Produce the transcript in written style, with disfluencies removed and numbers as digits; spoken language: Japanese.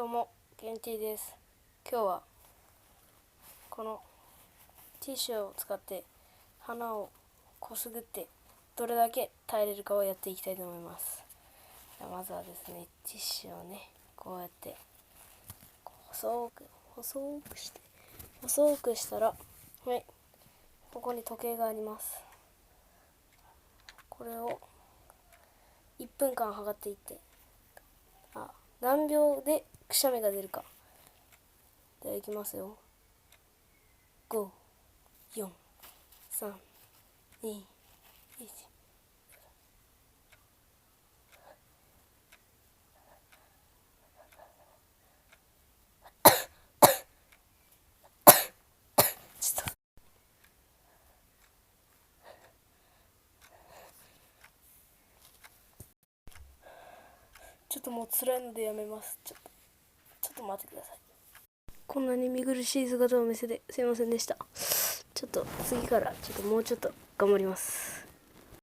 どうも、ケンティです。今日はこのティッシュを使って鼻をこすぐってどれだけ耐えれるかをやっていきたいと思います。まずはですね、ティッシュをね、こうやって細くしたら、はい、ここに時計があります。これを1分間測っていって、何秒でくしゃみが出るか。では、いきますよ。5、4、3、2、1。ちょっともう辛いのでやめます。ちょっと待ってください。こんなに見苦しい姿を見せてすいませんでした。ちょっと次からもうちょっと頑張ります。